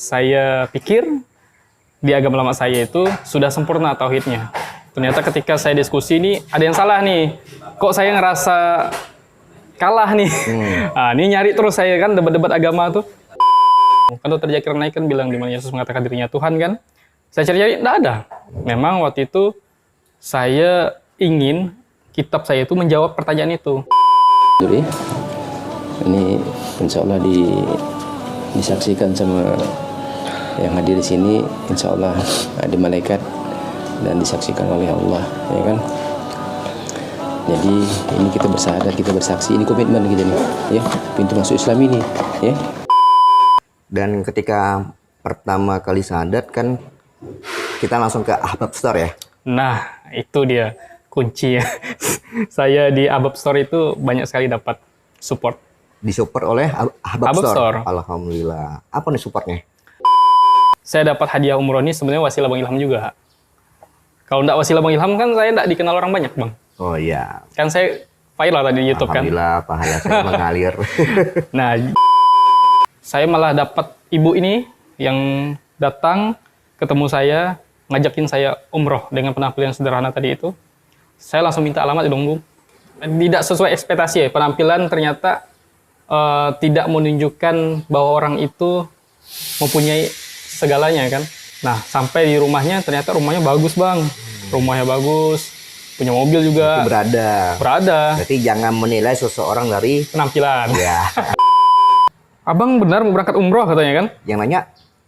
saya pikir di agama lama saya itu sudah sempurna tauhidnya. Ternyata ketika saya diskusi ini ada yang salah nih. Kok saya ngerasa kalah nih? Nah, ini nyari terus saya kan debat-debat agama tuh. Kan Dr. Zakir Naik kan bilang di mana Yesus mengatakan dirinya Tuhan kan. Saya cari-cari, enggak ada. Memang waktu itu saya ingin kitab saya itu menjawab pertanyaan itu. Jadi ini insya Allah disaksikan sama yang hadir di sini, insya Allah ada malaikat dan disaksikan oleh Allah, ya kan? Jadi ini kita bersahadat, kita bersaksi, ini komitmen kita nih, ya, pintu masuk Islam ini, ya. Dan ketika pertama kali syahadat kan kita langsung ke Ahbab Store ya. Nah, itu dia kunci ya. Saya di Ahbab Store itu banyak sekali dapat support. Disupport oleh Ahbab Store. Alhamdulillah. Apa nih supportnya? Saya dapat hadiah umroh ini sebenarnya wasilah Bang Ilham juga. Kalau enggak wasilah Bang Ilham kan saya enggak dikenal orang banyak, Bang. Oh iya. Kan saya viral tadi di YouTube kan. Alhamdulillah, pahala saya mengalir. Nah, saya malah dapat ibu ini yang datang ketemu saya, ngajakin saya umroh dengan penampilan sederhana tadi itu. Saya langsung minta alamat dong, Bu. Tidak sesuai ekspektasi ya, penampilan ternyata tidak menunjukkan bahwa orang itu mempunyai segalanya kan. Nah, sampai di rumahnya ternyata rumahnya bagus, Bang. Rumahnya bagus, punya mobil juga. Berada. Berarti jangan menilai seseorang dari penampilan. Ya. Abang benar mau berangkat umroh katanya kan? Yang nanya?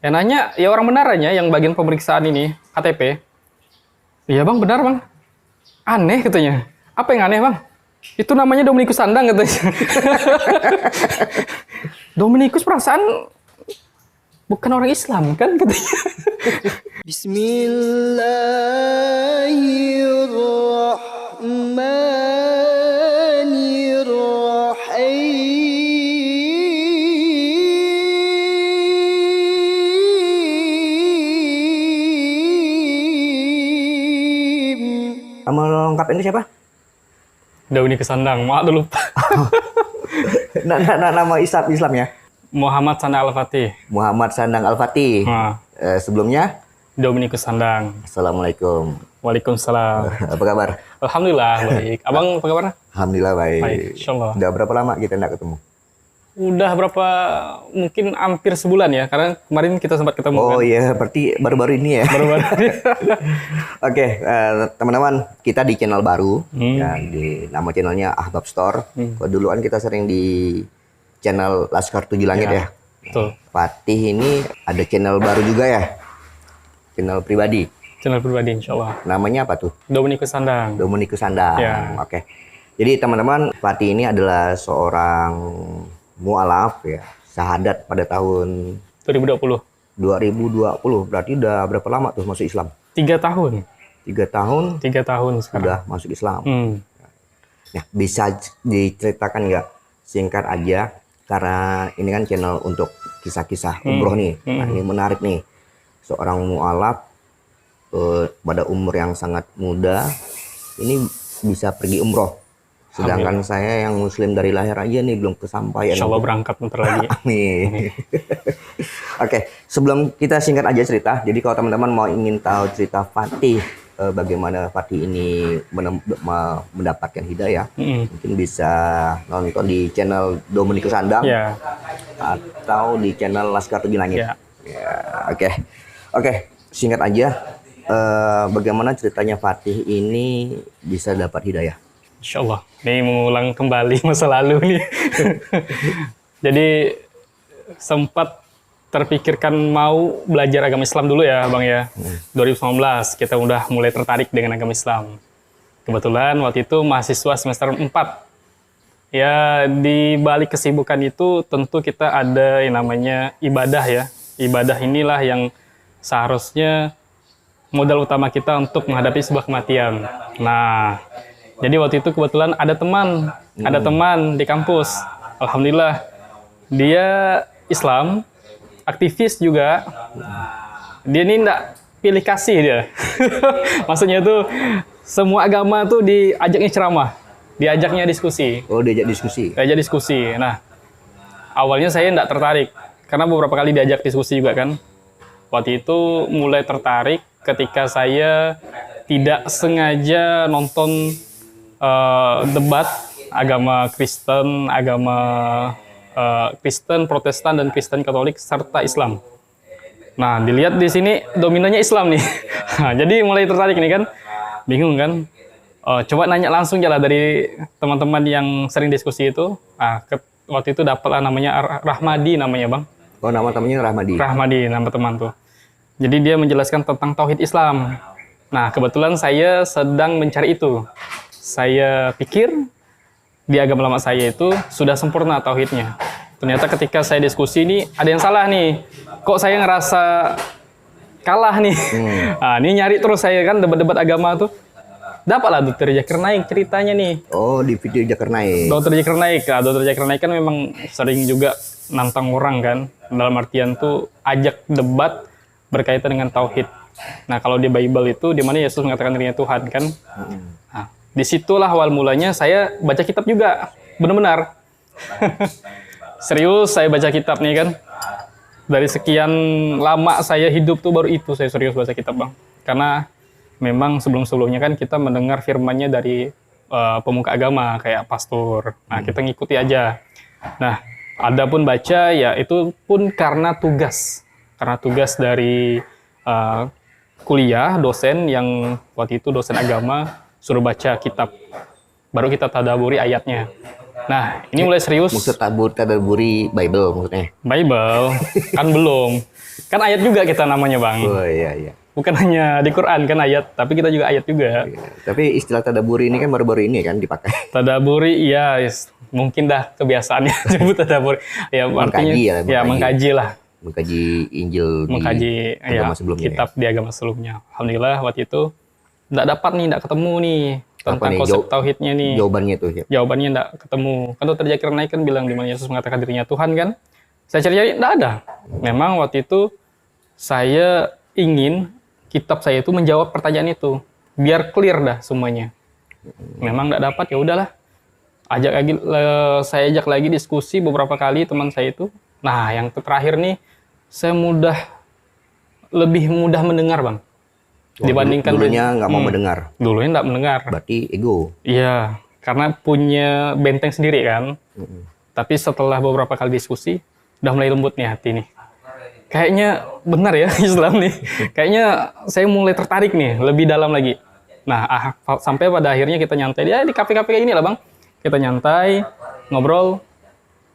Yang nanya ya orang benar aja yang bagian pemeriksaan ini, KTP. Iya, Bang, benar, Bang. Aneh katanya. Apa yang aneh, Bang? Itu namanya Dominikus Sandang katanya. Dominikus perasaan bukan orang Islam kan katanya. Bismillahirrahmanirrahim. Nama lengkap ini siapa? Dominikus Sandang, maaf dulu. Nama Islam ya? Muhammad Sandang Al-Fatih. Muhammad Sandang Al-Fatih. Nah, sebelumnya? Dominikus Sandang. Assalamualaikum. Waalaikumsalam. Apa kabar? Alhamdulillah baik. Abang apa kabar? Alhamdulillah baik. Baik, insyaallah. Udah berapa lama kita nggak ketemu? Udah berapa, mungkin hampir sebulan ya, karena kemarin kita sempat ketemu. Oh kan? iya, berarti baru-baru ini ya? Baru-baru. Oke, teman-teman, kita di channel baru, ya, di nama channelnya Ahbab Store. Kalau dulu kan kita sering di channel Laskar Tujuh Langit ya. Betul. Fatih ini ada channel baru juga ya? Channel pribadi? Channel pribadi insya Allah. Namanya apa tuh? Dominikus Sandang. Dominikus Sandang, Ya. Oke. Jadi teman-teman, Fatih ini adalah seorang mu'alaf ya, syahadat pada tahun 2020. 2020, berarti udah berapa lama tuh masuk Islam? 3 tahun. 3 tahun 3 tahun sekarang. sudah masuk Islam. Nah, bisa diceritakan nggak singkat aja, karena ini kan channel untuk kisah-kisah umroh nih. Nah, ini menarik nih. Seorang mu'alaf pada umur yang sangat muda ini bisa pergi umroh. Sedangkan saya yang muslim dari lahir aja nih belum kesampaian. Insya Allah berangkat bentar lagi. Amin. Oke, sebelum kita singkat aja cerita. Jadi kalau teman-teman mau ingin tahu cerita Fatih, bagaimana Fatih ini mendapatkan hidayah, mungkin bisa nonton di channel Dominikus Sandang atau di channel Laskar Tujuh Langit. Oke, singkat aja. Bagaimana ceritanya Fatih ini bisa dapat hidayah? Insya Allah. Ini mengulang kembali masa lalu nih. Jadi sempat terpikirkan mau belajar agama Islam dulu ya Bang ya. 2019 kita udah mulai tertarik dengan agama Islam. Kebetulan waktu itu mahasiswa semester 4. Ya di balik kesibukan itu tentu kita ada yang namanya ibadah ya. Ibadah inilah yang seharusnya modal utama kita untuk menghadapi sebuah kematian. Nah, jadi waktu itu kebetulan ada teman di kampus. Alhamdulillah, dia Islam, aktivis juga. Dia ini enggak pilih kasih dia. Maksudnya tuh semua agama tuh diajaknya ceramah, diajaknya diskusi. Oh, diajak diskusi. Diajak diskusi. Nah, awalnya saya enggak tertarik karena beberapa kali diajak diskusi juga kan. Waktu itu mulai tertarik ketika saya tidak sengaja nonton debat agama Kristen, Kristen, Protestan, dan Kristen Katolik serta Islam. Nah, dilihat di sini dominannya Islam nih. Nah, jadi mulai tertarik nih kan, bingung kan. Coba nanya langsung aja lah dari teman-teman yang sering diskusi itu. Nah, waktu itu dapat lah namanya Rahmadi namanya bang. Oh, namanya Rahmadi. Rahmadi nama teman tuh. Jadi dia menjelaskan tentang tauhid Islam. Nah, kebetulan saya sedang mencari itu. Saya pikir di agama lama saya itu sudah sempurna tauhidnya. Ternyata ketika saya diskusi ini ada yang salah nih. Kok saya ngerasa kalah nih? Nah, ini nyari terus saya kan debat-debat agama tuh. Dapatlah Dr. Zakir Naik ceritanya nih. Oh, di video Zakir Naik. Dr. Zakir Naik. Nah, Dr. Zakir Naik kan memang sering juga nantang orang kan. Dalam artian tuh ajak debat berkaitan dengan tauhid. Nah, kalau di Bible itu di mana Yesus mengatakan dirinya Tuhan kan. Nah, disitulah awal mulanya saya baca kitab juga. Benar-benar. Serius saya baca kitab nih kan. Dari sekian lama saya hidup tuh baru itu saya serius baca kitab bang. Karena memang sebelum-sebelumnya kan kita mendengar firmannya dari pemuka agama kayak pastor. Nah, kita ngikuti aja. Nah, adapun baca ya itu pun karena tugas. Karena tugas dari kuliah, dosen yang waktu itu dosen agama suruh baca kitab. Baru kita tadaburi ayatnya. Nah, ini mulai serius. Maksud tadaburi Bible maksudnya? Bible, kan belum. Kan ayat juga kita namanya bang. Oh iya. Bukan hanya di Quran kan ayat, tapi kita juga ayat juga. Iya. Tapi istilah tadaburi ini kan baru-baru ini kan dipakai. Tadaburi, iya, mungkin dah kebiasaannya sebut tadaburi. Ya, artinya, mengkaji lah. Mengkaji Injil di agama sebelumnya. Kitab di agama sebelumnya. Alhamdulillah waktu itu nggak ketemu nih tentang konsep tauhidnya nih. Jawabannya tuh. Ya. Jawabannya nggak ketemu. Kan Dr. Zakir Naik kan bilang di mana Yesus mengatakan dirinya Tuhan kan. Saya cari-cari nggak ada. Memang waktu itu saya ingin kitab saya itu menjawab pertanyaan itu biar clear dah semuanya. Memang nggak dapat ya udahlah. Saya ajak lagi diskusi beberapa kali teman saya itu. Nah, yang terakhir nih saya lebih mudah mendengar bang. Dibandingkan dulunya nggak mau mendengar. Dulunya nggak mendengar. Berarti ego. Iya, karena punya benteng sendiri kan. Tapi setelah beberapa kali diskusi, udah mulai lembut nih hati nih. Kayaknya benar ya Islam nih. Kayaknya saya mulai tertarik nih, lebih dalam lagi. Nah, sampai pada akhirnya kita nyantai di kafe-kafe kayak gini lah bang. Kita nyantai, ngobrol.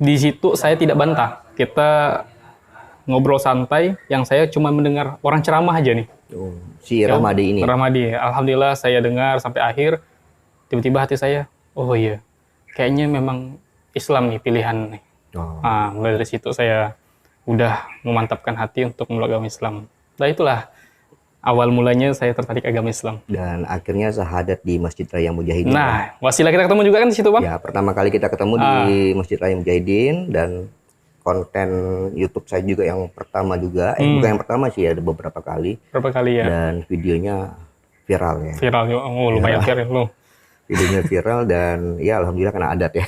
Di situ saya tidak bantah. Kita ngobrol santai, yang saya cuma mendengar orang ceramah aja nih. Si Rahmadi ini. Rahmadi, alhamdulillah saya dengar sampai akhir. Tiba-tiba hati saya, oh iya, kayaknya memang Islam nih pilihan nih. Nah, mulai dari situ saya udah memantapkan hati untuk memeluk agama Islam. Nah itulah awal mulanya saya tertarik agama Islam. Dan akhirnya syahadat di Masjid Raya Mujahidin. Nah, wasilah kita ketemu juga kan di situ bang? Ya, pertama kali kita ketemu di Masjid Raya Mujahidin, dan konten YouTube saya juga yang pertama juga, bukan yang pertama sih, ada beberapa kali. Berapa kali ya? Dan videonya viral ya. Viral, lumayan viral loh. Videonya viral dan ya alhamdulillah kena adat ya.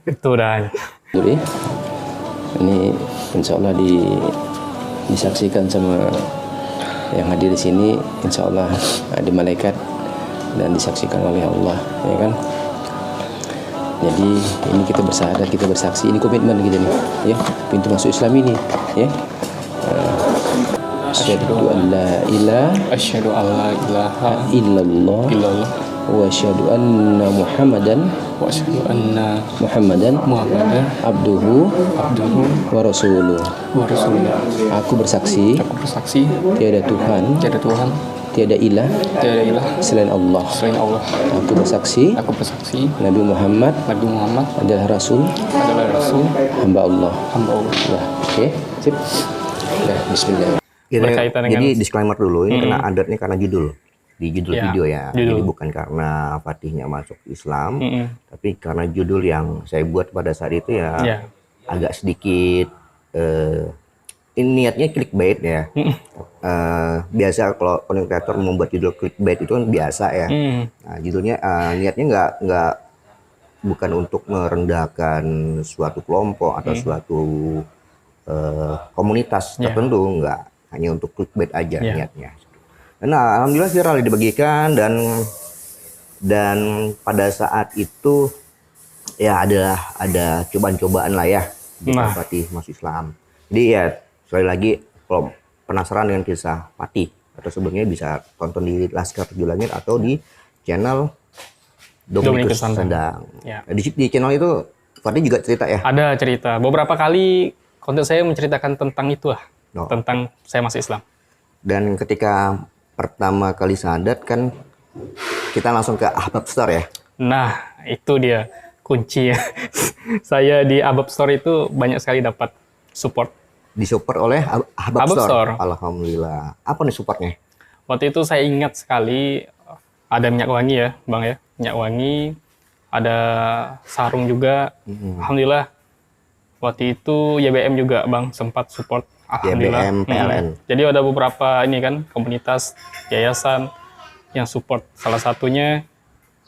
Itu dah. Jadi ini insya Allah disaksikan sama yang hadir di sini, insya Allah ada malaikat dan disaksikan oleh Allah, ya kan? Jadi ini kita bersyahadat, kita bersaksi, ini komitmen kita nih, ya, pintu masuk Islam ini, ya. Asyhadu an la ilaha illallah wa asyhadu anna Muhammadan abduhu wa rasuluh. Aku bersaksi tiada Tuhan tiada ilah selain Allah. Aku bersaksi Nabi Muhammad adalah Rasul hamba Allah. Ya, oke, sip. Ya, bismillah. Jadi disclaimer dulu, ini kena adatnya karena judul. Di judul video ya. Judul. Jadi bukan karena Fatihnya masuk Islam, tapi karena judul yang saya buat pada saat itu ya agak sedikit ini niatnya clickbait ya. Biasa kalau content creator membuat judul clickbait itu kan biasa ya. Nah, judulnya niatnya nggak bukan untuk merendahkan suatu kelompok atau suatu komunitas tertentu, nggak hanya untuk clickbait aja niatnya. Nah, alhamdulillah viral dibagikan dan pada saat itu ya ada cobaan-cobaan lah ya di Fatih masuk Islam. Jadi ya sekali lagi kalau penasaran dengan kisah Fatih atau sebelumnya bisa tonton di Laskar Tujuh Langit atau di channel Dominikus Sandang. Ya. Di channel itu Fatih juga cerita ya? Ada cerita. Beberapa kali konten saya menceritakan tentang itu lah. Tentang saya masuk Islam. Dan ketika pertama kali sadat kan kita langsung ke Ahbab Store ya? Nah, itu dia kunci ya. Saya di Ahbab Store itu banyak sekali dapat support. Disupport oleh Ahbab Store. Alhamdulillah. Apa nih supportnya? Waktu itu saya ingat sekali ada minyak wangi ya, Bang ya. Minyak wangi, ada sarung juga. Alhamdulillah. Waktu itu YBM juga Bang sempat support. Alhamdulillah. YBM PLN. Jadi ada beberapa ini kan komunitas yayasan yang support. Salah satunya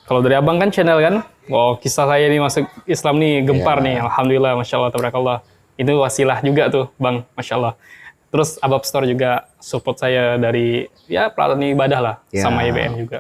kalau dari Abang kan channel kan. Wow, kisah saya ini masuk Islam nih gempar nih. Alhamdulillah, Masya Allah, tabarakallah. Itu wasilah juga tuh Bang, Masya Allah. Terus Ahbab Store juga support saya dari ya peralatan ibadah lah sama YBM juga.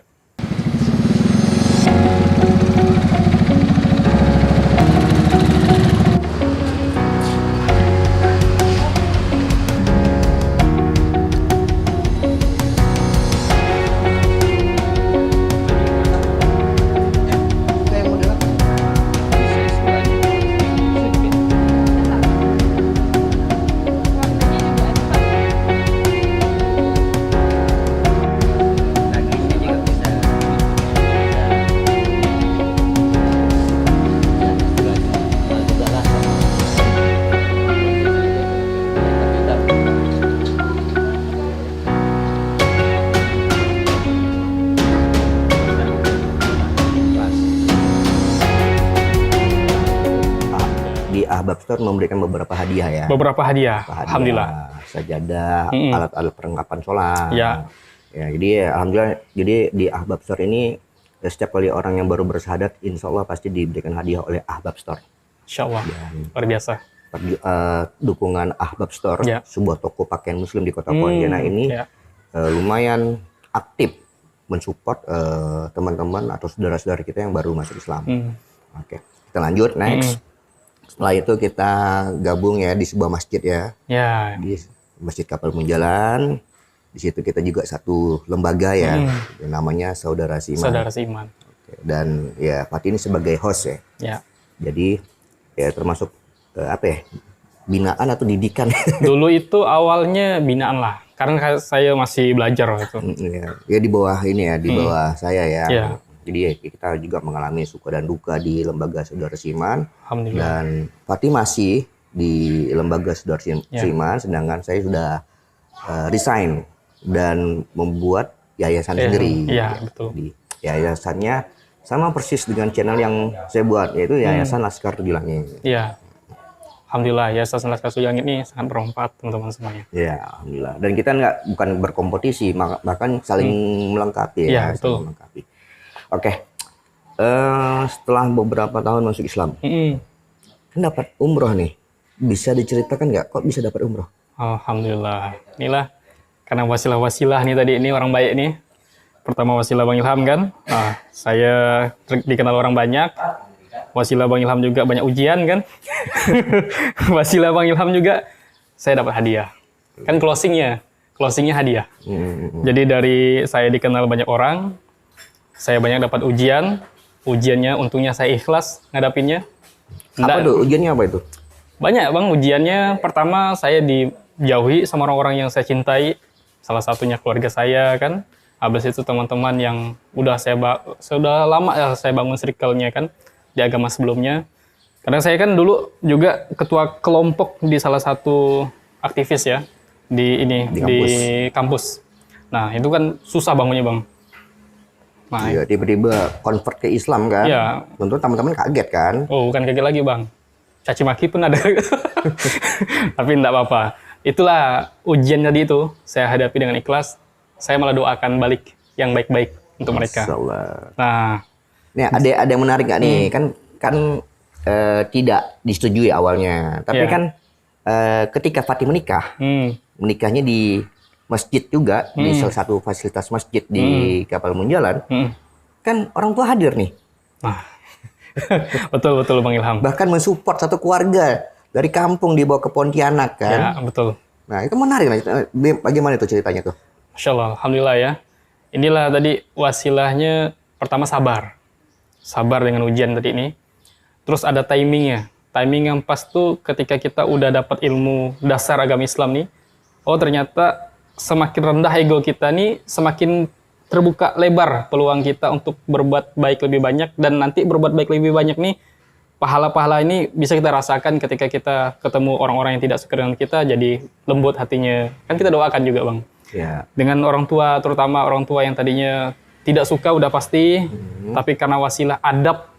Ahbab Store memberikan beberapa hadiah ya. Beberapa hadiah. Alhamdulillah. Sajadah, alat-alat perlengkapan sholat. Ya. Ya, jadi alhamdulillah, jadi di Ahbab Store ini setiap kali orang yang baru bersyahadat, insya Allah pasti diberikan hadiah oleh Ahbab Store. Insya Allah. Luar biasa. Dukungan Ahbab Store, sebuah toko pakaian Muslim di Kota Pontianak ini lumayan aktif mensupport teman-teman atau saudara-saudara kita yang baru masuk Islam. Oke, kita lanjut next. Setelah itu kita gabung ya di sebuah masjid ya. Di Masjid Kapal Munjalan. Di situ kita juga satu lembaga ya, namanya Saudara Seiman. Saudara Seiman. Oke, dan ya Fatih ini sebagai host ya. Jadi ya termasuk apa ya? Binaan atau didikan. Dulu itu awalnya binaan lah. Karena saya masih belajar waktu itu. Ya di bawah ini ya, di bawah saya ya. Jadi ya, kita juga mengalami suka dan duka di lembaga Saudara Seiman. Dan Fatih masih di lembaga Saudara Seiman, sedangkan saya sudah resign dan membuat yayasan sendiri. Betul. Di yayasannya sama persis dengan channel yang saya buat, yaitu Yayasan Laskar Tujuh Langit. Iya. Alhamdulillah, Yayasan Laskar Tujuh Langit ini sangat bermanfaat teman-teman semuanya. Ya, alhamdulillah. Dan kita bukan berkompetisi, bahkan saling melengkapi ya. Betul. Melengkapi. Oke, setelah beberapa tahun masuk Islam, kan dapat umroh nih. Bisa diceritakan nggak? Kok bisa dapat umroh? Alhamdulillah. Inilah karena wasilah-wasilah nih tadi ini orang baik nih. Pertama wasilah Bang Ilham kan. Nah, saya dikenal orang banyak. Wasilah Bang Ilham juga banyak ujian kan. Wasilah Bang Ilham juga saya dapat hadiah. Kan closingnya hadiah. Jadi dari saya dikenal banyak orang, saya banyak dapat ujian. Ujiannya untungnya saya ikhlas ngadapinnya. Apa tuh ujiannya apa itu? Banyak Bang ujiannya. Pertama saya dijauhi sama orang-orang yang saya cintai. Salah satunya keluarga saya kan. Habis itu teman-teman yang sudah lama ya saya bangun circle-nya kan di agama sebelumnya. Karena saya kan dulu juga ketua kelompok di salah satu aktivis ya di kampus. Nah, itu kan susah bangunnya, Bang. Nah, iya, tiba-tiba convert ke Islam kan. Iya. Tentu teman-teman kaget kan. Oh, bukan kaget lagi, Bang. Caci maki pun ada. Tapi enggak apa-apa. Itulah ujian tadi itu saya hadapi dengan ikhlas. Saya malah doakan balik yang baik-baik untuk mereka. Nah, nih ada yang menarik nggak nih? Kan tidak disetujui awalnya, tapi kan ketika Fatih menikah, menikahnya di masjid juga, di salah satu fasilitas masjid di Kapal Munjalan, kan orang tua hadir nih. Nah, betul Bang Ilham. Bahkan mensupport satu keluarga dari kampung dibawa ke Pontianak kan. Ya, betul. Nah, itu menarik. Bagaimana itu ceritanya tuh? Masya Allah, Alhamdulillah ya. Inilah tadi wasilahnya, pertama sabar. Sabar dengan ujian tadi ini. Terus ada timingnya. Timing yang pas tuh ketika kita udah dapat ilmu dasar agama Islam nih. Oh ternyata semakin rendah ego kita nih, semakin terbuka lebar peluang kita untuk berbuat baik lebih banyak. Dan nanti berbuat baik lebih banyak nih, pahala-pahala ini bisa kita rasakan ketika kita ketemu orang-orang yang tidak suka dengan kita, jadi lembut hatinya. Kan kita doakan juga Bang. Ya. Dengan orang tua, terutama orang tua yang tadinya tidak suka udah pasti, tapi karena wasilah adab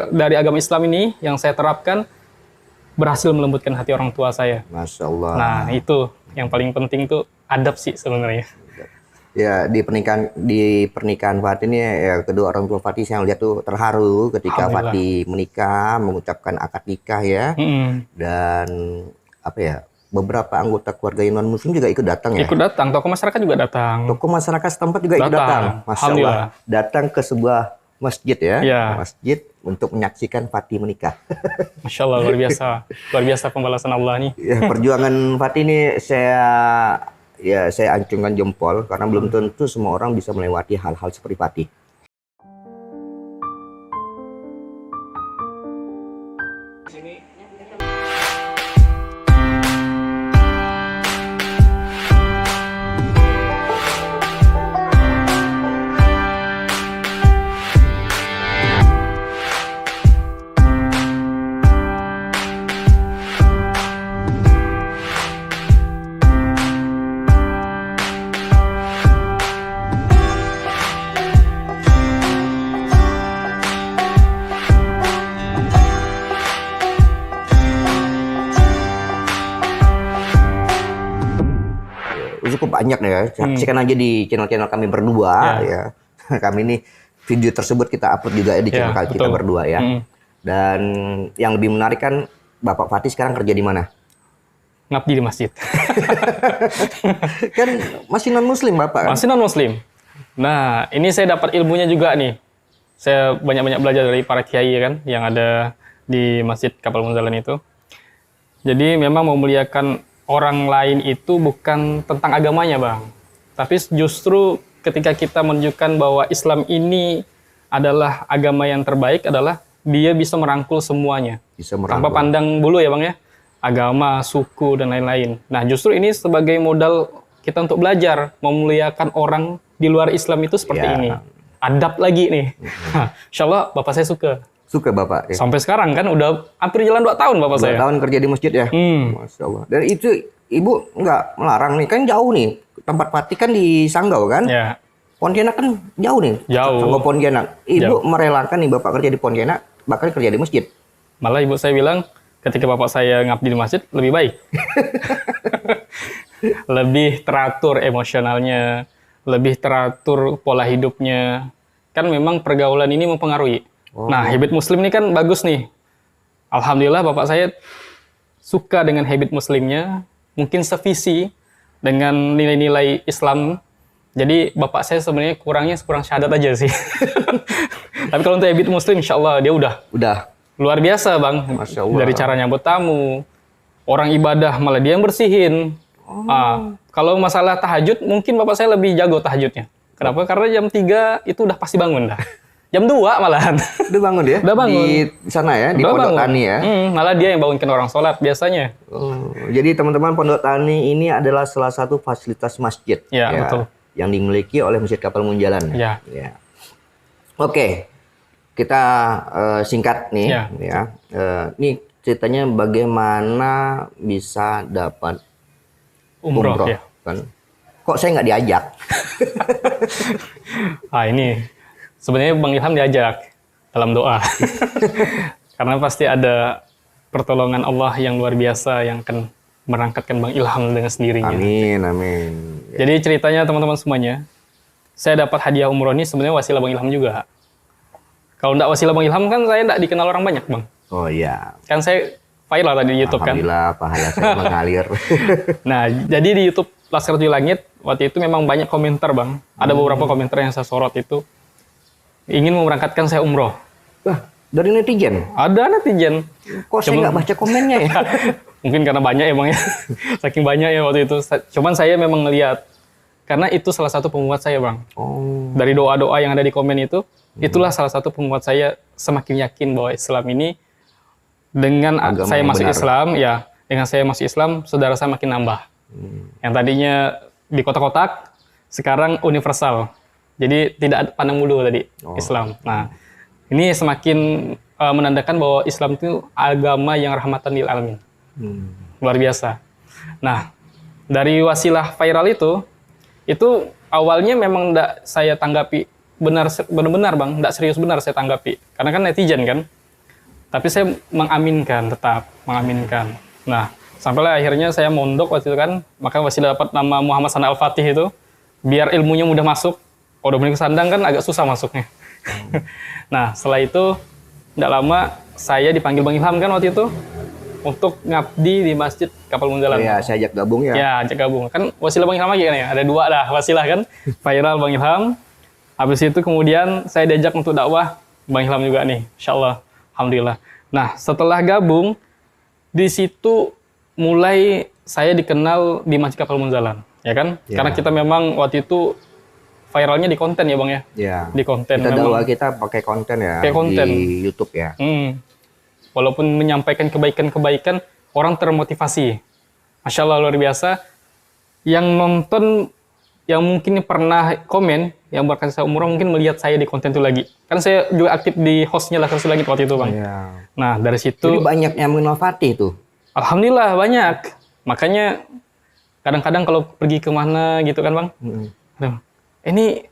dari agama Islam ini yang saya terapkan, berhasil melembutkan hati orang tua saya. Masya Allah. Nah itu yang paling penting tuh adab sih sebenarnya. Ya di pernikahan Fatih ini ya, kedua orang tua Fatih saya lihat tuh terharu ketika Fatih menikah, mengucapkan akad nikah ya. Dan apa ya, beberapa anggota keluarga yang non muslim juga ikut datang ya. Ikut datang, tokoh masyarakat juga datang. Tokoh masyarakat setempat juga ikut datang. Masya Allah. Datang ke sebuah masjid ya, masjid untuk menyaksikan Fatih menikah. Masya Allah, luar biasa pembalasan Allah nih. Ya, perjuangan Fatih ini saya acungkan jempol karena belum tentu semua orang bisa melewati hal-hal seperti Fatih. Cukup banyak ya, saksikan aja di channel-channel kami berdua ya. Kami ini video tersebut kita upload juga ya di channel kita berdua ya. Dan yang lebih menarik kan Bapak Fatih sekarang kerja di mana? Ngabdi di masjid. Kan masih non muslim Bapak kan? Masih non muslim. Nah ini saya dapat ilmunya juga nih. Saya banyak-banyak belajar dari para kiai kan yang ada di Masjid Kapal Munjalan itu. Jadi memang memuliakan orang lain itu bukan tentang agamanya Bang, tapi justru ketika kita menunjukkan bahwa Islam ini adalah agama yang terbaik, adalah dia bisa merangkul semuanya, tanpa pandang bulu ya Bang ya, agama, suku dan lain-lain. Nah justru ini sebagai modal kita untuk belajar memuliakan orang di luar Islam itu seperti ini, adab lagi nih. Insya Allah Bapak saya suka. Suka Bapak ya? Sampai sekarang kan udah hampir jalan 2 tahun Bapak saya. 2 tahun kerja di masjid ya? Masya Allah. Dan itu Ibu nggak melarang nih, kan jauh nih. Tempat Fatih kan di Sanggau kan? Ya. Pontianak kan jauh nih. Jauh. Sanggau Pontianak. Ibu merelakan nih Bapak kerja di Pontianak, bahkan kerja di masjid. Malah ibu saya bilang, ketika Bapak saya ngabdi di masjid, lebih baik. Lebih teratur emosionalnya, lebih teratur pola hidupnya. Kan memang pergaulan ini mempengaruhi. Nah, habit muslim ini kan bagus nih. Alhamdulillah Bapak saya suka dengan habit muslimnya, mungkin sevisi dengan nilai-nilai Islam. Jadi Bapak saya sebenarnya kurang syahadat aja sih. Tapi kalau untuk habit muslim, insya Allah dia udah luar biasa Bang. Masya Allah. Dari cara nyambut tamu, orang ibadah malah dia yang bersihin. Kalau masalah tahajud, mungkin Bapak saya lebih jago tahajudnya. Kenapa? Karena jam 3 itu udah pasti bangun dah. Jam 2 malahan. Udah bangun ya? Udah bangun. Di sana ya, di Pondok Tani ya? Malah dia yang bangunkan orang sholat biasanya. Jadi teman-teman, Pondok Tani ini adalah salah satu fasilitas masjid. Ya, betul. Yang dimiliki oleh Masjid Kapal Munjalan. Ya. Oke, kita singkat nih. Ya. Ini ceritanya bagaimana bisa dapat umroh ya. Kan? Kok saya nggak diajak? Ini sebenarnya Bang Ilham diajak dalam doa. Karena pasti ada pertolongan Allah yang luar biasa yang akan merangkatkan Bang Ilham dengan sendirinya. Amin. Jadi ceritanya teman-teman semuanya, saya dapat hadiah umroh ini sebenarnya wasilah Bang Ilham juga. Kalau enggak wasilah Bang Ilham kan saya enggak dikenal orang banyak Bang. Oh iya. Kan saya viral tadi di YouTube kan. Alhamdulillah pahala saya mengalir. Nah, jadi di YouTube Laskar Tujuh Langit waktu itu memang banyak komentar bang. Ada beberapa komentar yang saya sorot itu ingin memberangkatkan saya umroh. Wah, dari netizen. Ada netizen. Kok saya nggak baca komennya ya? Mungkin karena banyak ya bang ya. Saking banyak ya waktu itu. Cuman saya memang ngelihat karena itu salah satu penguat saya bang. Oh. Dari doa-doa yang ada di komen itu, itulah salah satu penguat saya semakin yakin bahwa Islam ini dengan Agama saya yang masuk benar. Islam, ya dengan saya masuk Islam, saudara saya makin nambah. Yang tadinya di kotak-kotak, sekarang universal. Jadi tidak pandang bulu tadi Islam. Nah, ini semakin menandakan bahwa Islam itu agama yang rahmatan lil alamin. Luar biasa. Nah, dari wasilah viral itu awalnya memang enggak saya tanggapi benar-benar bang, enggak serius benar saya tanggapi. Karena kan netizen kan. Tapi saya mengaminkan, tetap mengaminkan. Nah, sampailah akhirnya saya mondok waktu itu kan, maka wasilah dapat nama Muhammad Sanda Al-Fatih itu, biar ilmunya mudah masuk. Kalau udah ke sandang kan agak susah masuknya. Nah, setelah itu, tidak lama saya dipanggil Bang Ilham kan waktu itu, untuk ngabdi di Masjid Kapal Munjalan. Ya, saya ajak gabung ya. Ya, ajak gabung. Kan wasilah Bang Ilham lagi kan ya, ada 2 dah wasilah kan, viral Bang Ilham. Habis itu kemudian saya diajak untuk dakwah Bang Ilham juga nih, insyaallah. Alhamdulillah. Nah, setelah gabung, di situ mulai saya dikenal di Masjid Kapal Munjalan, ya kan? Ya. Karena kita memang waktu itu viralnya di konten ya Bang ya? Ya. Di konten. Kita memang. dakwah kita pakai konten ya. Pakai konten. Di YouTube ya. Walaupun menyampaikan kebaikan-kebaikan, orang termotivasi. Masya Allah, luar biasa. Yang nonton, yang mungkin pernah komen, yang berkata saya umroh mungkin melihat saya di konten itu lagi. Kan saya juga aktif di hostnya Laskar Tujuh Langit waktu itu Bang. Ya. Nah, dari Jadi situ, banyak yang menolfati itu. alhamdulillah banyak. Makanya kadang-kadang kalau pergi kemana gitu kan Bang, aduh, ini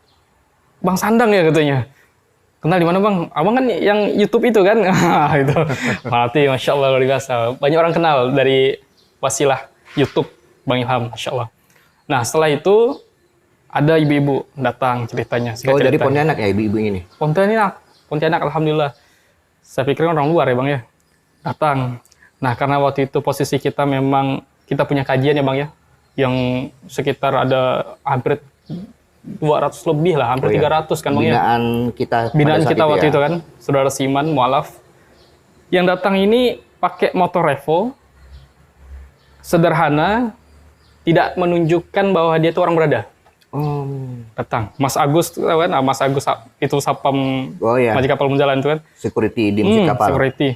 Bang Sandang ya katanya. Kenal di mana Bang? Abang kan yang YouTube itu kan? Itu. Mati, Masya Allah, luar biasa. Banyak orang kenal dari wasilah YouTube Bang Ilham, Masya Allah. Nah, setelah itu ada ibu-ibu datang ceritanya. Oh, dari Pontianak ya ibu-ibu ini? Pontianak, alhamdulillah. Saya pikir orang luar ya Bang ya. Datang. Nah, karena waktu itu posisi kita memang, kita punya kajian ya Bang ya. Yang sekitar ada hampir 200 lebih lah, hampir 300 kan Bang ya. Binaan kita waktu itu kan, Saudara Siman, mualaf. Yang datang ini pakai motor Revo, sederhana, tidak menunjukkan bahwa dia itu orang berada. Datang, Mas Agus tuh kan, Mas Agus itu sapam Masjid Kapal Munjalan itu kan. Security di Masjid Kapal. Security.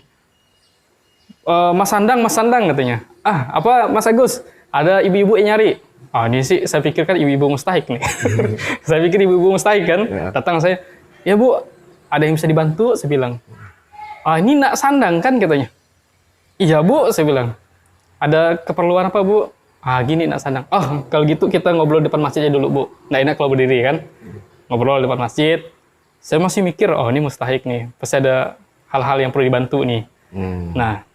Mas Sandang katanya. Apa Mas Agus? Ada ibu-ibu yang nyari. Ini sih saya pikir kan ibu-ibu mustahik nih. Saya pikir ibu-ibu mustahik kan. Datang saya, ya Bu, ada yang bisa dibantu? Saya bilang. Ini nak Sandang kan katanya. Iya Bu, saya bilang. Ada keperluan apa Bu? Gini nak Sandang. Kalau gitu kita ngobrol depan masjid aja dulu Bu. Nggak enak kalau berdiri kan. Ngobrol depan masjid. Saya masih mikir, ini mustahik nih. Pasti ada hal-hal yang perlu dibantu nih. Nah,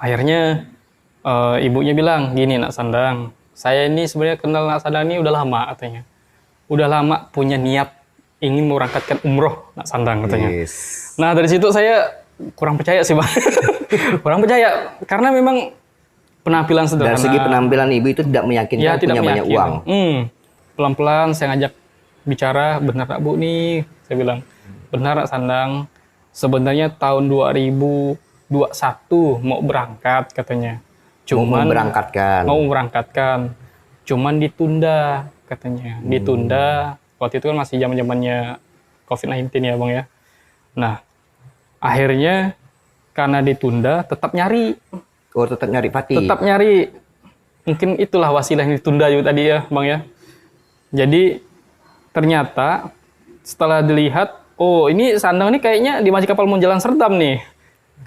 akhirnya ibunya bilang, gini nak Sandang. Saya ini sebenarnya kenal nak Sandang ini udah lama katanya. Udah lama punya niat ingin merangkatkan umroh nak Sandang katanya. Nah, dari situ saya kurang percaya sih Bang. Kurang percaya. Karena memang penampilan sederhana. Dari segi penampilan ibu itu tidak meyakinkan punya banyak uang. Pelan-pelan saya ngajak bicara, benar nak Bu nih? Saya bilang, benar nak Sandang. Sebenarnya tahun 2021 mau berangkat katanya. Cuman mau memberangkatkan. Cuman ditunda katanya. Ditunda. Waktu itu kan masih zaman-zamannya COVID-19 ya Bang ya. Nah, akhirnya karena ditunda tetap nyari. Tetap nyari pati. Tetap nyari. Mungkin itulah wasilah yang ditunda juga tadi ya Bang ya. Jadi ternyata setelah dilihat, ini Sandang ini kayaknya di Masjid Kapal Munjalan Serdam nih.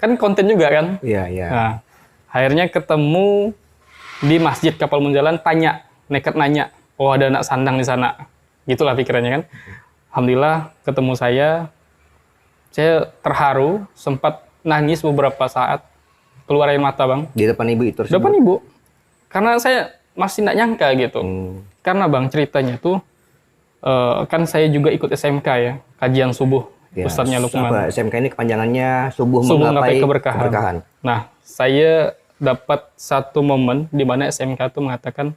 Kan konten juga kan? Iya. Nah, akhirnya ketemu di Masjid Kapal Munjalan, nekat nanya, ada anak Sandang di sana. Gitulah pikirannya kan. Alhamdulillah ketemu saya terharu, sempat nangis beberapa saat, keluar air mata Bang. Di depan ibu itu? Di depan ibu. Karena saya masih nggak nyangka gitu. Karena Bang ceritanya tuh, kan saya juga ikut SMK ya, kajian subuh. Ustadznya Lukman. SMK ini kepanjangannya subuh Menggapai menggapai keberkahan. Nah, saya dapat satu momen di mana SMK itu mengatakan,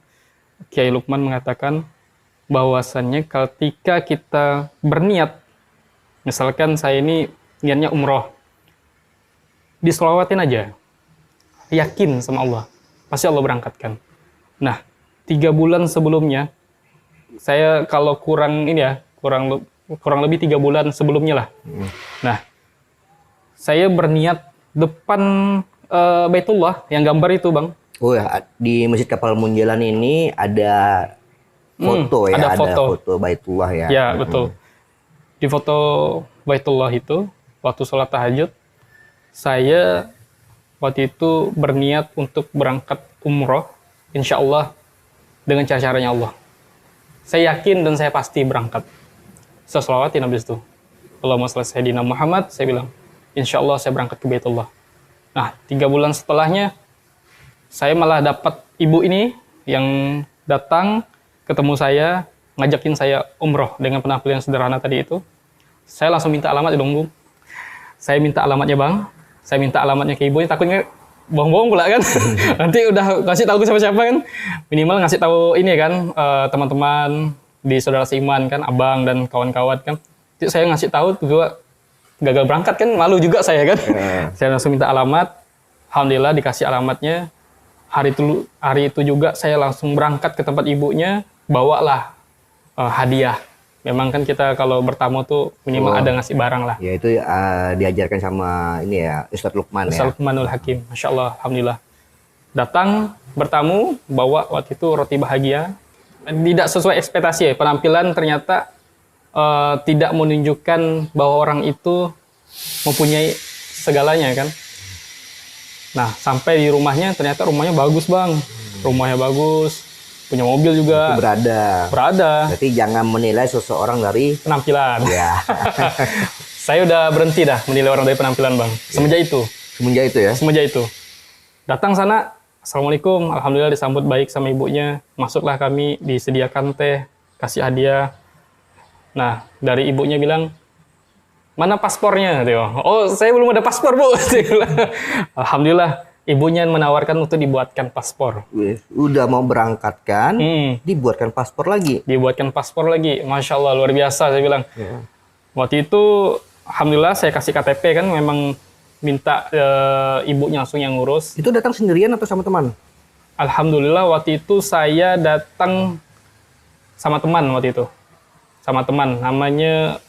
Kiai Lukman mengatakan bahwasannya ketika kita berniat, misalkan saya ini niatnya umroh, diselawatin aja, yakin sama Allah, pasti Allah berangkatkan. Nah, 3 bulan sebelumnya, saya kalau kurang ini ya, kurang lebih 3 bulan sebelumnya lah. Nah, saya berniat depan Baitullah yang gambar itu, Bang. Oh ya, di Masjid Kapal Munjalan ini ada foto ya, ada ada foto. foto Baitullah ya. Ya, betul. Di foto Baitullah itu, waktu sholat tahajud, saya waktu itu berniat untuk berangkat umroh, insya Allah, dengan cara-caranya Allah. Saya yakin dan saya pasti berangkat. Saya selawatin habis itu. Allahumma shalli ala sayyidina Muhammad, saya bilang, insya Allah saya berangkat ke Baitullah. Nah, 3 bulan setelahnya, saya malah dapat ibu ini yang datang ketemu saya, ngajakin saya umroh dengan penampilan sederhana tadi itu. Saya langsung minta alamat ya dong, Bung. Saya minta alamatnya, Bang. Saya minta alamatnya ke ibunya, takutnya bohong-bohong pula kan. Nanti udah ngasih tahu ke siapa-siapa kan. Minimal ngasih tahu ini kan, teman-teman di saudara seiman kan, abang dan kawan-kawan kan. Jadi saya ngasih tahu juga gagal berangkat kan, malu juga saya kan. Saya langsung minta alamat. Alhamdulillah dikasih alamatnya. Hari itu juga saya langsung berangkat ke tempat ibunya, bawalah hadiah. Memang kan kita kalau bertamu tuh minimal ada ngasih barang lah. Ya itu diajarkan sama ini ya Ustadz Lukman ya. Ustadz Lukmanul Hakim, Masya Allah, Alhamdulillah. Datang, bertamu, bawa waktu itu roti bahagia. Tidak sesuai ekspektasi ya, penampilan ternyata tidak menunjukkan bahwa orang itu mempunyai segalanya kan. Nah, sampai di rumahnya, ternyata rumahnya bagus, Bang. Rumahnya bagus, punya mobil juga. Itu berada. Berarti jangan menilai seseorang dari penampilan. Ya. Saya udah berhenti dah menilai orang dari penampilan, Bang. Semenjak itu. Semenjak itu ya? Semenjak itu. Datang sana, Assalamualaikum. Alhamdulillah disambut baik sama ibunya. Masuklah kami, disediakan teh, kasih hadiah. Nah, dari ibunya bilang, mana paspornya? Oh, saya belum ada paspor, Bu. Alhamdulillah, ibunya menawarkan untuk dibuatkan paspor. Udah mau berangkatkan, dibuatkan paspor lagi. Dibuatkan paspor lagi. Masya Allah, luar biasa, saya bilang. Ya. Waktu itu, Alhamdulillah, saya kasih KTP kan, memang minta ibunya langsung yang ngurus. Itu datang sendirian atau sama teman? Alhamdulillah, waktu itu saya datang sama teman waktu itu. Sama teman, namanya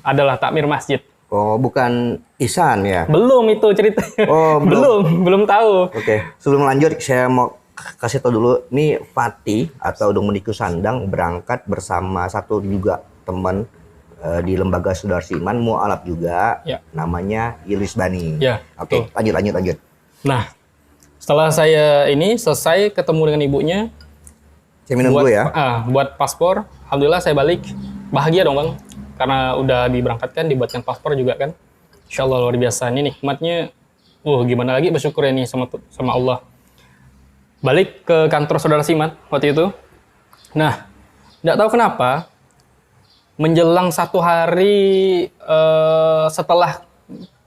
adalah takmir masjid. Oh, bukan Ihsan ya? Belum itu ceritanya. Oh, belum tahu. Oke, sebelum lanjut saya mau kasih tahu dulu. Nih Fatih atau Dominikus Sandang berangkat bersama satu juga teman di lembaga saudara seiman mualaf juga. Ya. Namanya Yulis Bani. Ya, Oke, lanjut. Nah, setelah saya ini selesai ketemu dengan ibunya, saya minum dulu ya. Buat paspor, alhamdulillah saya balik. Bahagia dong, Bang. Karena udah diberangkatkan, dibuatkan paspor juga kan. Insya Allah luar biasa. Ini nikmatnya, gimana lagi bersyukur ya nih sama Allah. Balik ke kantor saudara Simat waktu itu. Nah, nggak tahu kenapa, menjelang 1 hari setelah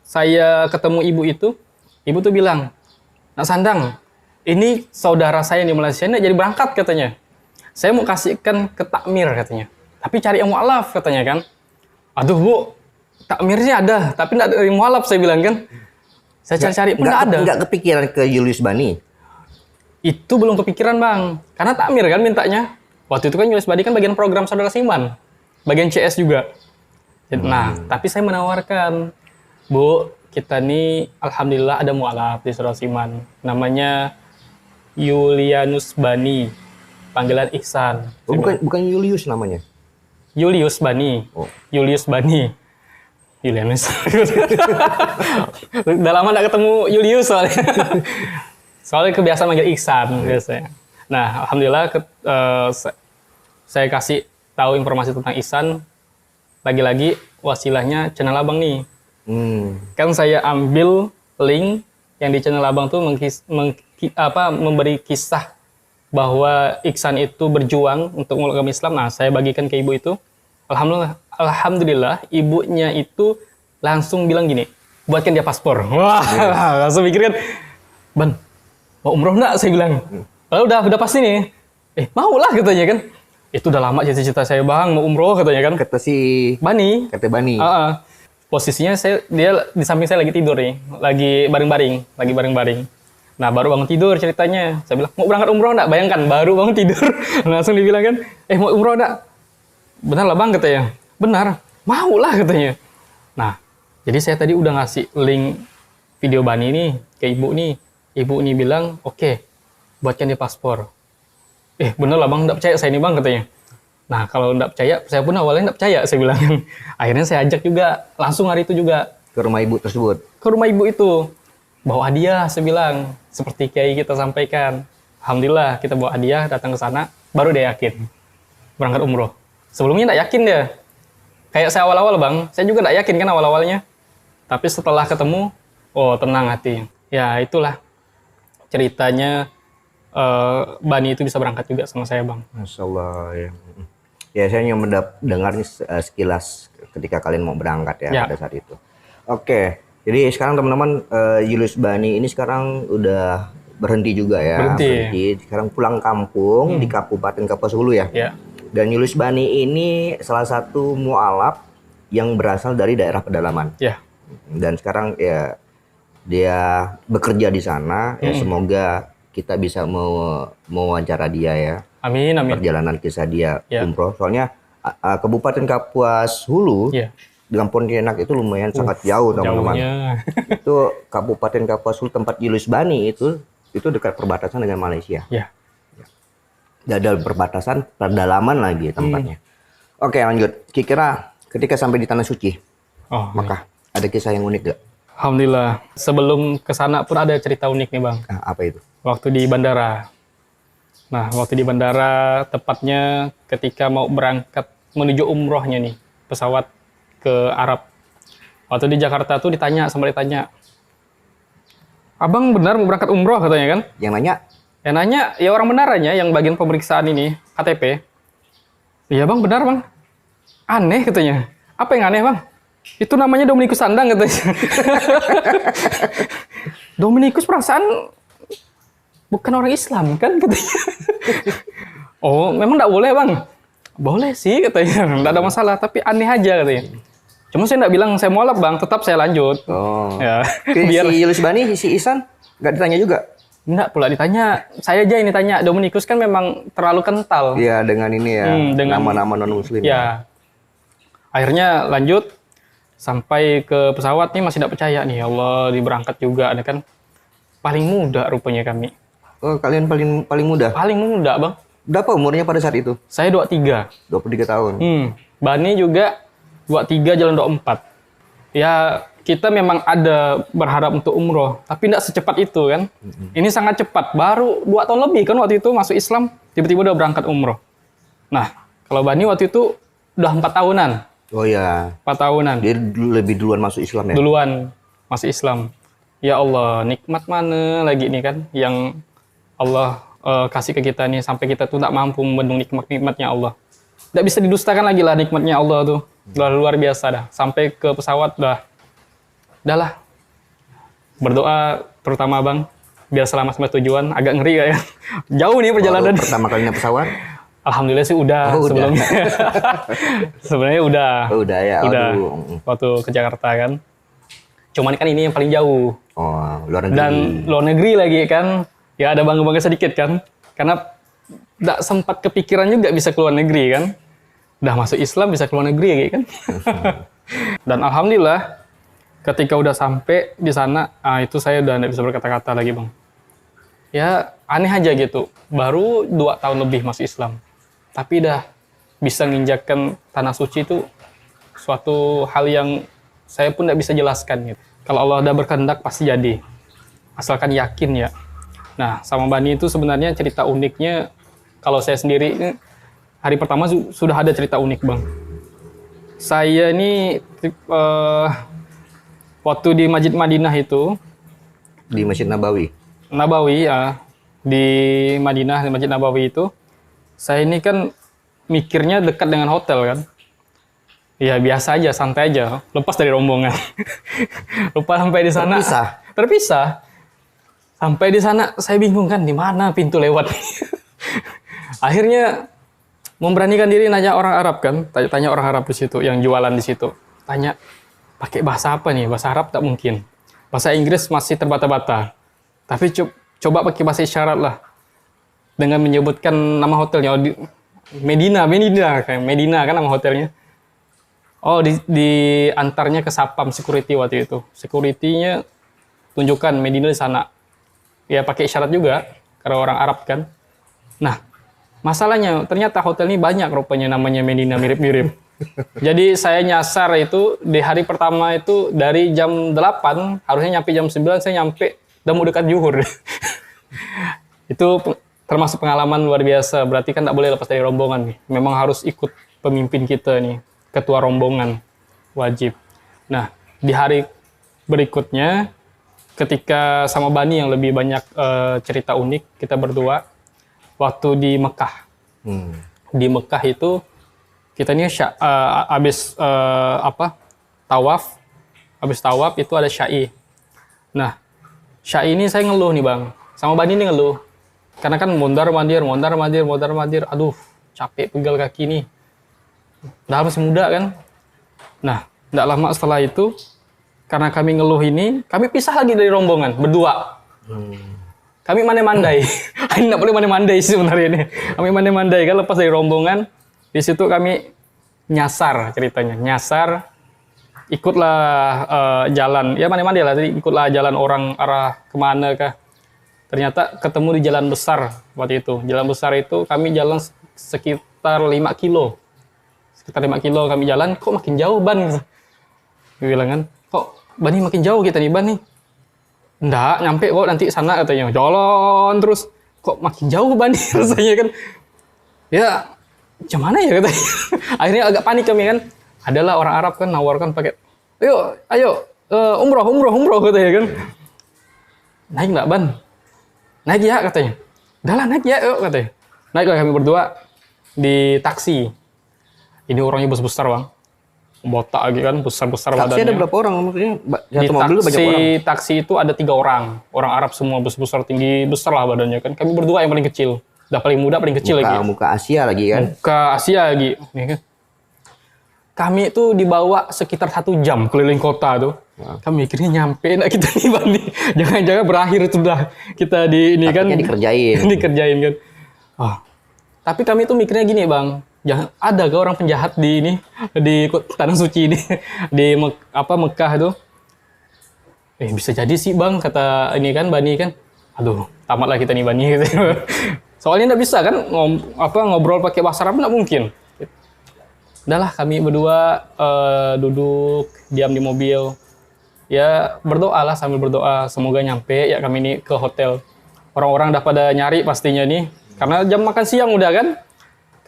saya ketemu ibu itu, ibu tuh bilang, Nak Sandang, ini saudara saya di Malaysia ini jadi berangkat katanya. Saya mau kasihkan ke takmir katanya. Tapi cari yang mu'alaf katanya kan. Aduh Bu, takmirnya ada, tapi nggak dari mu'alaf saya bilang kan. Saya cari-cari pun nggak ada. Nggak kepikiran ke Julius Bani? Itu belum kepikiran Bang. Karena takmir kan mintanya. Waktu itu kan Julius Bani kan bagian program Saudara Seiman. Bagian CS juga. Nah, tapi saya menawarkan, Bu, kita nih Alhamdulillah ada mu'alaf di Saudara Seiman. Namanya Julianus Bani. Panggilan Ihsan. Oh, bukan Julius namanya? Julius Bani. Oh. Julius Bani. Julianus. Udah lama gak ketemu Julius soalnya. Soalnya kebiasaan manggil Ihsan biasanya. Nah, Alhamdulillah saya kasih tahu informasi tentang Ihsan. Lagi-lagi wasilahnya channel Abang nih. Kan saya ambil link yang di channel Abang tuh memberi kisah bahwa Ihsan itu berjuang untuk memeluk agama Islam. Nah, saya bagikan ke ibu itu. Alhamdulillah, ibunya itu langsung bilang gini, buatkan dia paspor. Wah, langsung mikir kan, Ban, mau umroh nggak? Saya bilang. Lalu udah pasti nih. Mau lah katanya kan. Itu udah lama cita-cita saya bang, mau umroh katanya kan. Kata si Bani. kata Bani. Posisinya dia di samping saya lagi tidur nih, lagi baring-baring. Nah baru bangun tidur ceritanya. Saya bilang mau berangkat umroh nggak? Bayangkan baru bangun tidur, langsung dibilang kan, mau umroh nggak? Benar lah bang katanya. Benar, mau lah katanya. Nah jadi saya tadi udah ngasih link video Bani nih ke ibu nih. Ibu nih bilang oke, buatkan dia paspor. Bener lah bang, nggak percaya saya nih bang katanya. Nah kalau nggak percaya, saya pun awalnya nggak percaya, saya bilang. Akhirnya saya ajak juga, langsung hari itu juga. Ke rumah ibu tersebut. Ke rumah ibu itu. Bawa hadiah, saya bilang. Seperti Kiai kita sampaikan. Alhamdulillah kita bawa hadiah, datang ke sana, baru dia yakin. Berangkat umroh. Sebelumnya nggak yakin dia. Kayak saya awal-awal bang, saya juga nggak yakin kan awal-awalnya. Tapi setelah ketemu, oh tenang hati. Ya itulah ceritanya Bani itu bisa berangkat juga sama saya bang. Masya Allah ya. Ya saya hanya mendengar sekilas ketika kalian mau berangkat ya pada saat itu. Oke, jadi sekarang teman-teman Julius Bani ini sekarang udah berhenti juga ya. Berhenti. Sekarang pulang kampung di Kabupaten Kapuas Hulu ya. Dan Julius Bani ini salah satu mualaf yang berasal dari daerah pedalaman. Dan sekarang ya dia bekerja di sana. Ya semoga kita bisa mewawancara dia ya. Amin. Perjalanan kisah dia umroh. Soalnya Kabupaten Kapuas Hulu dengan Pontianak itu lumayan sangat jauh teman-teman. Itu Kabupaten Kapuas Hulu tempat Julius Bani itu dekat perbatasan dengan Malaysia. Ada perbatasan pedalaman lagi tempatnya. Oke lanjut. Kira-kira ketika sampai di Tanah Suci, maka ada kisah yang unik gak? Alhamdulillah. Sebelum ke sana pun ada cerita unik nih bang. Apa itu? Waktu di bandara. Nah, waktu di bandara, tepatnya ketika mau berangkat menuju umrohnya nih, pesawat ke Arab. Waktu di Jakarta tuh ditanya, Abang benar mau berangkat umroh katanya kan? Yang nanya? Yang nanya, ya orang benarannya yang bagian pemeriksaan ini, KTP. Iya bang, benar bang. Aneh katanya. Apa yang aneh bang? Itu namanya Dominikus Sandang katanya. Dominikus perasaan bukan orang Islam kan katanya. Oh memang nggak boleh bang? Boleh sih katanya, nggak ada masalah. Tapi aneh aja katanya. Cuma saya nggak bilang saya mualaf bang, tetap saya lanjut. Ya. Biar si Julius Bani, si Ihsan nggak ditanya juga? Nggak pula ditanya. Saya aja ini tanya. Dominikus kan memang terlalu kental. Iya dengan ini ya, nama-nama non Muslim. Ya. Akhirnya lanjut sampai ke pesawat nih masih tidak percaya nih. Ya Allah diberangkat juga, ada kan paling muda rupanya kami. Oh, kalian paling muda? Paling muda, Bang. Berapa umurnya pada saat itu? Saya 23. 23 tahun. Bani juga 23 jalan 24. Ya, kita memang ada berharap untuk umroh, tapi tidak secepat itu kan. Ini sangat cepat. Baru 2 tahun lebih kan waktu itu masuk Islam, tiba-tiba udah berangkat umroh. Nah, kalau Bani waktu itu udah 4 tahunan. Oh ya. 4 tahunan. Dia lebih duluan masuk Islam ya? Duluan masuk Islam. Ya Allah, nikmat mana lagi nih kan yang Allah kasih ke kita nih sampai kita tuh tak mampu membendung nikmatnya Allah. Tidak bisa didustakan lagi lah nikmatnya Allah tuh. Udah luar biasa dah. Sampai ke pesawat udahlah. Berdoa terutama Bang, biar selamat sampai tujuan. Agak ngeri ya. Jauh nih perjalanan. Pertama kali naik pesawat? Alhamdulillah sih udah sebelumnya. Sebenarnya udah. Udah ya. Udah. Waktu ke Jakarta kan. Cuman kan ini yang paling jauh. Oh, luar negeri. Dan luar negeri lagi kan. Ya ada bangga-bangga sedikit kan. Karena tidak sempat kepikiran juga bisa keluar negeri kan. Udah masuk Islam bisa keluar negeri ya kan. Dan alhamdulillah ketika udah sampai di sana, itu saya udah nggak bisa berkata-kata lagi Bang. Ya aneh aja gitu. Baru 2 tahun lebih masuk Islam. Tapi udah bisa nginjakkan tanah suci itu suatu hal yang saya pun nggak bisa jelaskan gitu. Kalau Allah udah berkehendak pasti jadi. Asalkan yakin ya. Nah sama Bani itu sebenarnya cerita uniknya, kalau saya sendiri hari pertama sudah ada cerita unik Bang. Saya ini waktu di Masjid Madinah itu. Di Masjid Nabawi? Nabawi ya. Di Madinah, di Masjid Nabawi itu. Saya ini kan mikirnya dekat dengan hotel kan. Ya biasa aja, santai aja. Lepas dari rombongan. Lupa sampai di sana. Terpisah. Sampai di sana saya bingung kan di mana pintu lewat. Akhirnya memberanikan diri nanya orang Arab kan. Tanya orang Arab di situ yang jualan di situ. Tanya pakai bahasa apa nih? Bahasa Arab tak mungkin. Bahasa Inggris masih terbata-bata. Tapi coba pakai bahasa isyarat lah. Dengan menyebutkan nama hotelnya. Medina kan nama hotelnya. Oh, diantarnya ke Sapam security waktu itu. Security-nya tunjukkan Medina di sana. Ya pakai isyarat juga karena orang Arab kan. Nah, masalahnya ternyata hotel ini banyak rupanya namanya Medina mirip-mirip. Jadi saya nyasar itu di hari pertama itu dari jam 8, harusnya nyampe jam 9, saya nyampe udah mau dekat zuhur. Itu termasuk pengalaman luar biasa. Berarti kan tak boleh lepas dari rombongan nih. Memang harus ikut pemimpin kita nih. Ketua rombongan wajib. Nah, di hari berikutnya ketika sama Bani yang lebih banyak cerita unik, kita berdua waktu di Mekah. Di Mekah itu kita ini habis tawaf. Habis tawaf itu ada syai. Nah, syai ini saya ngeluh nih, Bang. Sama Bani ini ngeluh. Karena kan mondar-mandir. Aduh, capek pegal kaki nih. Udah masih muda kan. Nah, tidak lama setelah itu, karena kami ngeluh ini, kami pisah lagi dari rombongan, berdua. Kami mandai-mandai. Ini tidak boleh mandai-mandai sih sebenarnya ini. Kami mandai-mandai kan, lepas dari rombongan. Di situ kami nyasar ceritanya. Nyasar, ikutlah jalan. Ya mandai-mandai lah, ikutlah jalan orang arah kemana kah. Ternyata ketemu di jalan besar waktu itu. Jalan besar itu kami jalan sekitar 5 kilo. Sekitar 5 kilo kami jalan, kok makin jauh Ban? Dia bilang kan, kok Bani makin jauh kita nih Ban nih? Nggak, nyampe kok nanti sana katanya. Jalan terus, kok makin jauh Ban nih rasanya kan. Ya, gimana ya katanya. Akhirnya agak panik kami kan. Adalah orang Arab kan nawarkan pakai, ayo, umroh katanya kan. Naik nggak Ban? Naik ya katanya. Udah lah naik ya yuk katanya. Naiklah kami berdua di taksi. Ini orangnya besar-besar Bang. Botak lagi kan, besar-besar badannya. Taksi ada berapa orang maksudnya? Di taksi itu ada 3 orang. Orang Arab semua besar-besar, tinggi, besar lah badannya kan. Kami berdua yang paling kecil. Udah paling muda, paling kecil lagi. Muka Asia lagi kan? Muka Asia lagi. Ya kan? Kami itu dibawa sekitar 1 jam keliling kota tuh. Kami mikirnya nyampe enggak kita nih Bang nih. Jangan-jangan berakhir sudah kita di ini kan. Dikerjain kan. Oh. Tapi kami tuh mikirnya gini Bang. Jangan ada ke orang penjahat di ini di tanah suci ini di Mekah itu. Bisa jadi sih Bang kata ini kan Bani kan. Aduh, tamatlah kita nih Bani gitu. Soalnya enggak bisa kan ngobrol pakai bahasa Arab enggak mungkin. Udahlah kami berdua duduk diam di mobil. Ya berdoa lah sambil berdoa semoga nyampe ya kami ini ke hotel. Orang-orang udah pada nyari pastinya nih karena jam makan siang udah kan.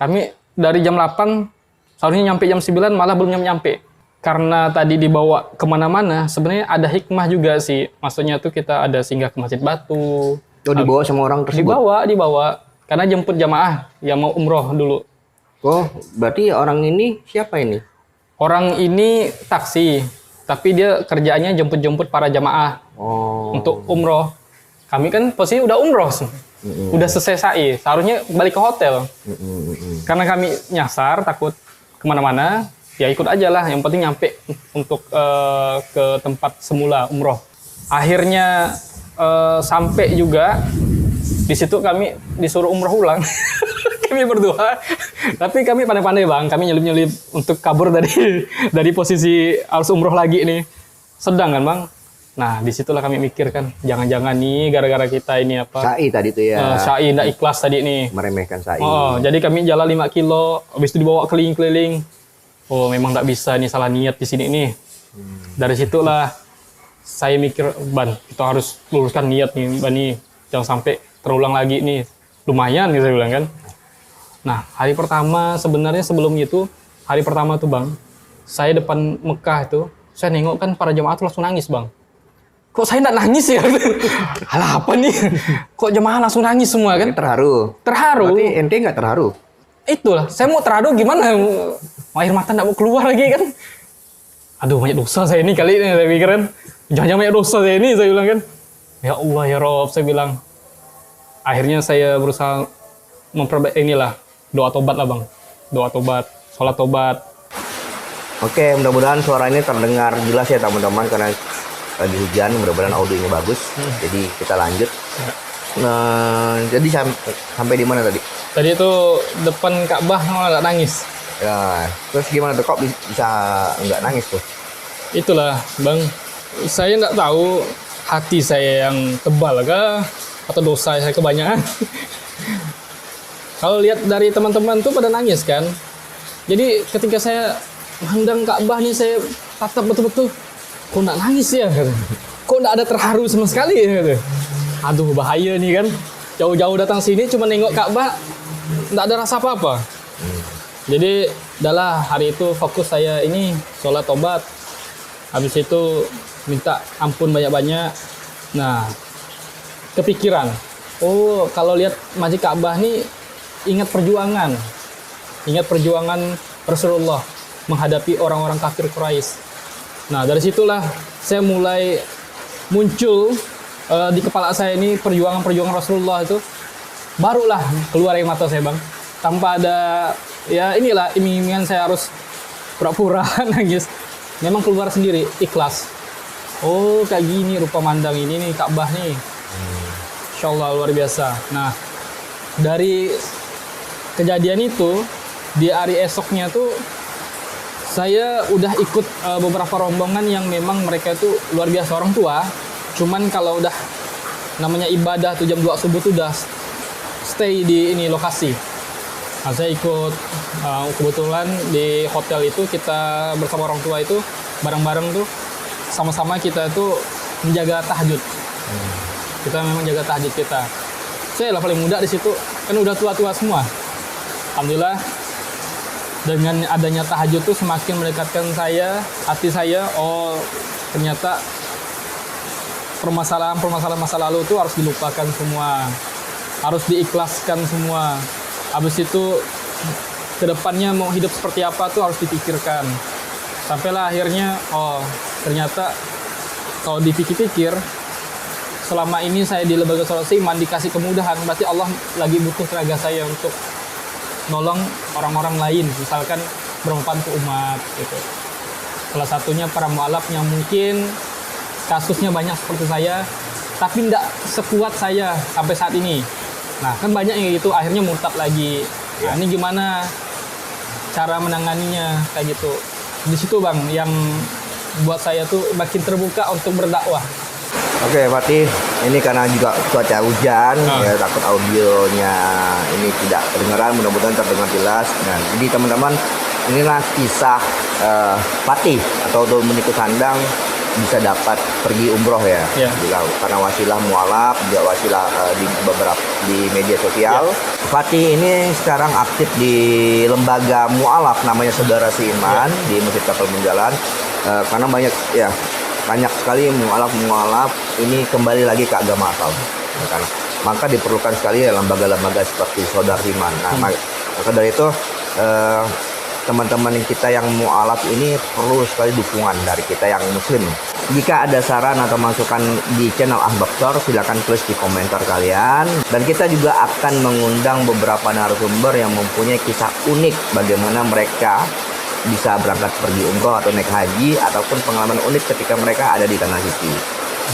Kami dari jam 8, seharusnya nyampe jam 9, malah belum nyampe. Karena tadi dibawa kemana-mana, sebenarnya ada hikmah juga sih. Maksudnya tuh kita ada singgah ke Masjid Batu. Oh, dibawa sama orang tersebut? Dibawa. Karena jemput jamaah yang mau umroh dulu. Oh, berarti orang ini siapa ini? Orang ini taksi, tapi dia kerjaannya jemput-jemput para jamaah untuk umroh. Kami kan posisi udah umroh. Udah selesai sa'i, seharusnya balik ke hotel. Karena kami nyasar, takut kemana-mana, ya ikut aja lah. Yang penting nyampe untuk ke tempat semula umroh. Akhirnya sampai juga, di situ kami disuruh umroh ulang. Kami berdua, tapi kami pandai-pandai Bang. Kami nyelip-nyelip untuk kabur dari posisi harus umroh lagi nih. Sedang kan Bang? Nah, disitulah kami mikir kan, jangan-jangan nih gara-gara kita ini apa? Sa'i tadi tuh ya. Sa'i ndak ikhlas tadi nih. Meremehkan sa'i. Oh, jadi kami jalan 5 kilo, habis itu dibawa keliling-keliling. Oh, memang ndak bisa nih, salah niat di sini nih. Dari situlah saya mikir, Ban, kita harus luruskan niat nih, Ban nih. Jangan sampai terulang lagi nih. Lumayan nih saya bilang kan. Nah, hari pertama sebenarnya sebelum itu, hari pertama tuh Bang, saya depan Mekah itu, saya nengok kan para jemaah tuh langsung nangis Bang. Kok saya nggak nangis ya? Alah apa nih? Kok jemaah langsung nangis semua kan? Terharu. Terharu. Berarti ente nggak terharu? itulah, saya mau terharu gimana? Air mata nggak mau keluar lagi kan? Aduh, banyak dosa saya ini kali ini, saya pikir kan. Jangan-jangan banyak dosa saya ini, saya bilang kan. Ya Allah, ya Rob, saya bilang. Akhirnya saya berusaha memperbaiki inilah, doa tobat lah bang. Doa tobat, sholat tobat. Oke, mudah-mudahan suara ini terdengar jelas ya teman-teman, karena lagi hujan, mudah-mudahan audionya bagus. Jadi kita lanjut. Nah, jadi sampai di mana tadi? Tadi itu depan Ka'bah malah nggak nangis. Ya, terus gimana tuh, kok bisa nggak nangis tuh? Itulah bang, saya nggak tahu hati saya yang tebal kah atau dosa saya kebanyakan. Kalau lihat dari teman-teman tuh pada nangis kan. Jadi ketika saya mandang Ka'bah nih, saya tatap betul-betul, kok nggak nangis ya? Kok nggak ada terharu sama sekali ya? Aduh, bahaya nih kan. Jauh-jauh datang sini cuma nengok Ka'bah, nggak ada rasa apa-apa. Jadi, adalah hari itu fokus saya ini sholat tobat. Habis itu minta ampun banyak-banyak. Nah, kepikiran. Oh, kalau lihat Masjid Ka'bah nih, ingat perjuangan. Ingat perjuangan Rasulullah menghadapi orang-orang kafir Quraisy. Nah, dari situlah saya mulai muncul di kepala saya ini perjuangan-perjuangan Rasulullah itu. Barulah keluar air mata saya bang. Tanpa ada, ya inilah iming-imingan saya harus pura-pura nangis. Memang keluar sendiri, ikhlas. Oh, kayak gini rupa mandang ini nih Ka'bah nih. Insya Allah luar biasa. Nah, dari kejadian itu, di hari esoknya tuh saya udah ikut beberapa rombongan yang memang mereka itu luar biasa orang tua. Cuman kalau udah namanya ibadah tuh jam 2 subuh tuh udah stay di ini lokasi. Nah, saya ikut kebetulan di hotel itu kita bersama orang tua itu bareng-bareng tuh sama-sama kita tuh menjaga tahajud. Kita memang jaga tahajud kita. Saya lah paling muda di situ, kan udah tua-tua semua. Alhamdulillah dengan adanya tahajud tuh semakin mendekatkan saya, hati saya, oh ternyata permasalahan masa lalu itu harus dilupakan semua, harus diikhlaskan semua. Habis itu kedepannya mau hidup seperti apa tuh harus dipikirkan. Sampailah akhirnya, oh ternyata kalau dipikir-pikir, selama ini saya di lembaga solusi iman dikasih kemudahan, berarti Allah lagi butuh tenaga saya untuk nolong orang-orang lain, misalkan bermanfaat ke umat gitu. Salah satunya para mu'alaf yang mungkin kasusnya banyak seperti saya, tapi tidak sekuat saya sampai saat ini. Nah, kan banyak yang gitu, akhirnya murtad lagi. Nah, ini gimana cara menanganinya kayak gitu. Di situ Bang, yang buat saya tuh makin terbuka untuk berdakwah. Oke, Fatih, ini karena juga cuaca hujan, ya takut audionya ini tidak kedengaran, mudah-mudahan terdengar jelas. Nah, jadi teman-teman, inilah kisah Fatih atau Dominikus Sandang bisa dapat pergi umroh ya, karena wasilah mualaf, juga wasilah di beberapa di media sosial. Fatih ini sekarang aktif di lembaga mualaf namanya Saudara Seiman di Masjid Kapal Menjalan, karena banyak sekali mualaf ini kembali lagi ke agama asal, karena maka diperlukan sekali lembaga-lembaga seperti Saudara Seiman. Nah, maka dari itu teman-teman kita yang mualaf ini perlu sekali dukungan dari kita yang muslim. Jika ada saran atau masukan di channel Ahbab Store, silakan tulis di komentar kalian. Dan kita juga akan mengundang beberapa narasumber yang mempunyai kisah unik bagaimana mereka bisa berangkat pergi umroh atau naik haji, ataupun pengalaman unik ketika mereka ada di tanah suci.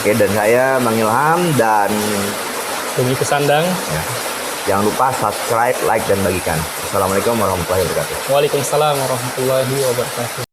Oke, dan saya Bang Ilham dan Dominikus Sandang. Ya. Jangan lupa subscribe, like, dan bagikan. Assalamualaikum warahmatullahi wabarakatuh. Waalaikumsalam warahmatullahi wabarakatuh.